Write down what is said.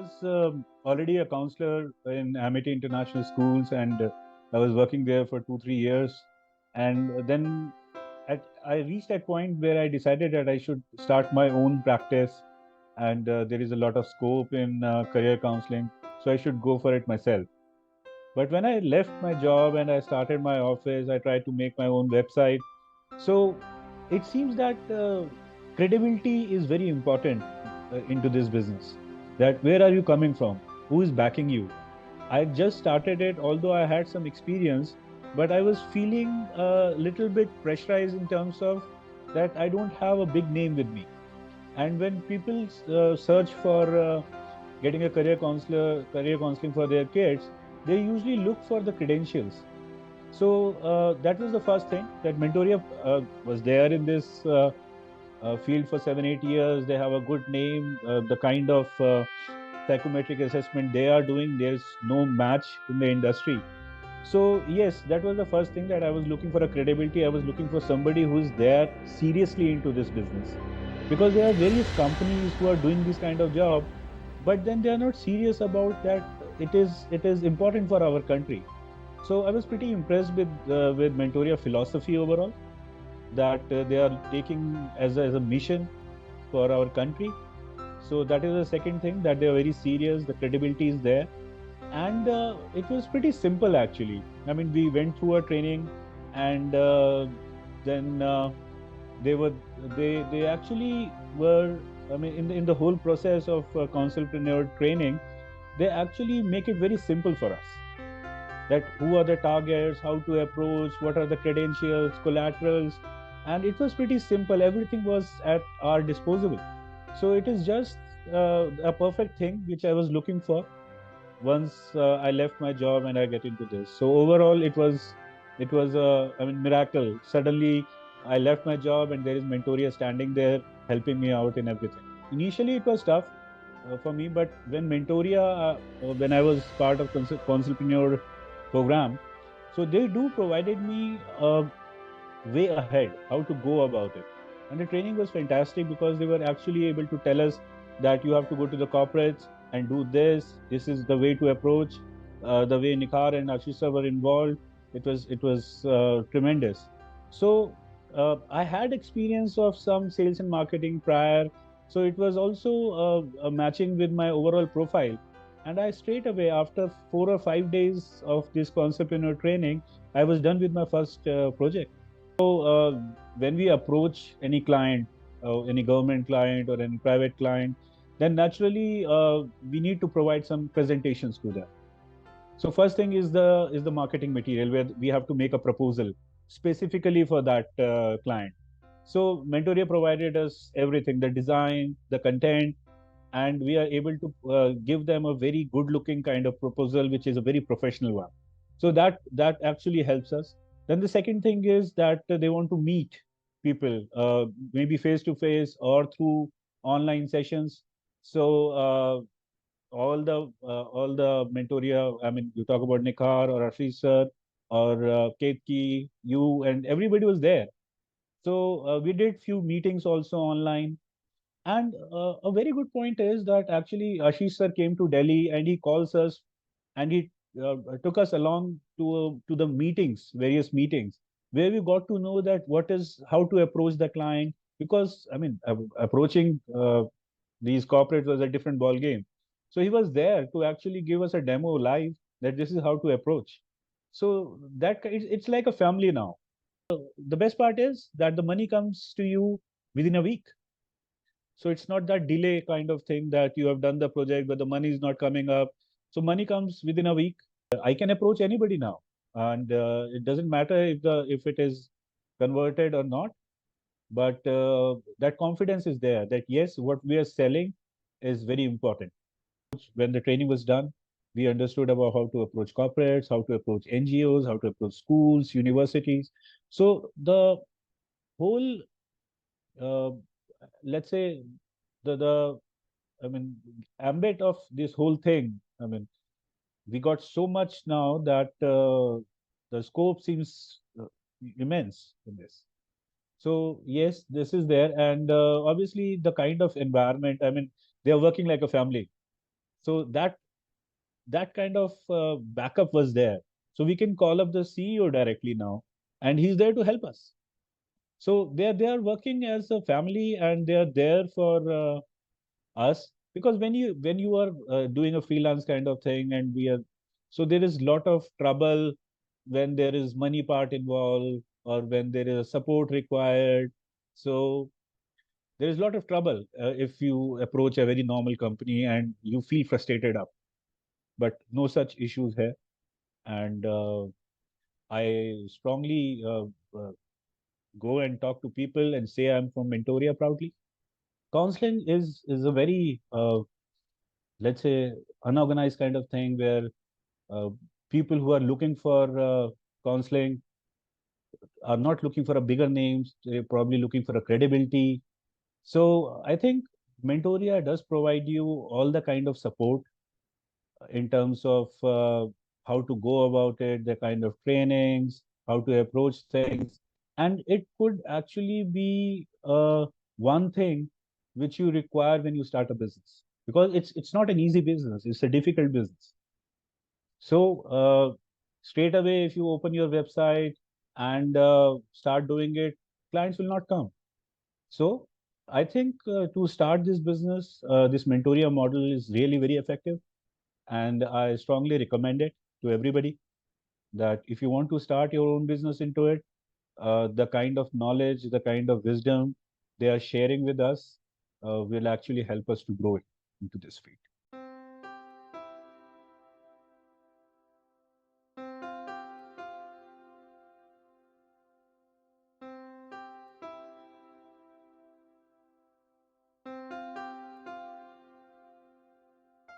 was already a counselor in Amity International Schools, and I was working there for 2, 3 years. And then I reached that point where I decided that I should start my own practice, and there is a lot of scope in career counseling, so I should go for it myself. But when I left my job and I started my office, I tried to make my own website. So it seems that credibility is very important into this business. That where are you coming from? Who is backing you? I just started it, although I had some experience, but I was feeling a little bit pressurized in terms of that I don't have a big name with me. And when people search for getting a career counseling for their kids, they usually look for the credentials. So that was the first thing, that Mentoria was there in this field for 7, 8 years. They have a good name. The kind of psychometric assessment they are doing, there's no match in the industry. So yes, that was the first thing, that I was looking for a credibility. I was looking for somebody who is there seriously into this business, because there are various companies who are doing this kind of job, but then they are not serious about that. It is important for our country. So I was pretty impressed with Mentoria philosophy overall, that they are taking as a mission for our country. So that is the second thing, that they are very serious. The credibility is there, and it was pretty simple actually. I mean, we went through a training, and then they actually were. I mean, in the whole process of counsellor-preneur training, they actually make it very simple for us, that who are the targets, how to approach, what are the credentials, collaterals, and it was pretty simple. Everything was at our disposal. So it is just a perfect thing which I was looking for once I left my job and I get into this. So overall, it was a, I mean, miracle. Suddenly, I left my job and there is Mentoria standing there helping me out in everything. Initially, it was tough for me, but when when I was part of Counsellor-preneur program, so they do provided me a way ahead how to go about it. And the training was fantastic, because they were actually able to tell us that you have to go to the corporates and do this. This is the way to approach. The way Nikhar and Ashisha were involved, it was tremendous. So I had experience of some sales and marketing prior, so it was also a matching with my overall profile. And I straight away, after 4 or 5 days of this concept training, I was done with my first project. So when we approach any client, any government client or any private client, then naturally we need to provide some presentations to them. So first thing is the marketing material, where we have to make a proposal specifically for that client. So Mentoria provided us everything: the design, the content, and we are able to give them a very good looking kind of proposal, which is a very professional one. So that actually helps us. Then the second thing is that they want to meet people, maybe face to face or through online sessions. So all the Mentoria, I mean, you talk about Nikhar or Ashish sir or Ketki, you, and everybody was there. So we did few meetings also online. And a very good point is that actually Ashish sir came to Delhi and he calls us, and he took us along to the meetings, various meetings, where we got to know that how to approach the client. Because I mean, approaching these corporates was a different ball game. So he was there to actually give us a demo live, that this is how to approach. So it's like a family now. The best part is that the money comes to you within a week. So it's not that delay kind of thing, that you have done the project but the money is not coming up. So money comes within a week. I can approach anybody now, and it doesn't matter if it is converted or not. But that confidence is there, that yes, what we are selling is very important. When the training was done, we understood about how to approach corporates, how to approach NGOs, how to approach schools, universities. So the whole, uh, let's say, the I mean, ambit of this whole thing. I mean, we got so much now that the scope seems immense in this. So yes, this is there, and obviously the kind of environment. I mean, they are working like a family. So that kind of backup was there. So we can call up the CEO directly now, and he's there to help us. So they are working as a family, and they are there for us, because when you are doing a freelance kind of thing, and we are, so there is lot of trouble when there is money part involved, or when there is support required. So there is a lot of trouble if you approach a very normal company and you feel frustrated up. But no such issues here. And I strongly go and talk to people and say I'm from Mentoria proudly. Counseling is a very let's say unorganized kind of thing, where uh, people who are looking for counseling are not looking for a bigger names. They're probably looking for a credibility. So I think Mentoria does provide you all the kind of support in terms of how to go about it, the kind of trainings, how to approach things. And it could actually be one thing which you require when you start a business, because it's not an easy business, it's a difficult business. So straight away, if you open your website and start doing it, clients will not come. So I think to start this business, this Mentoria model is really very effective, and I strongly recommend it to everybody, that if you want to start your own business into it, the kind of knowledge, the kind of wisdom they are sharing with us will actually help us to grow it into this field.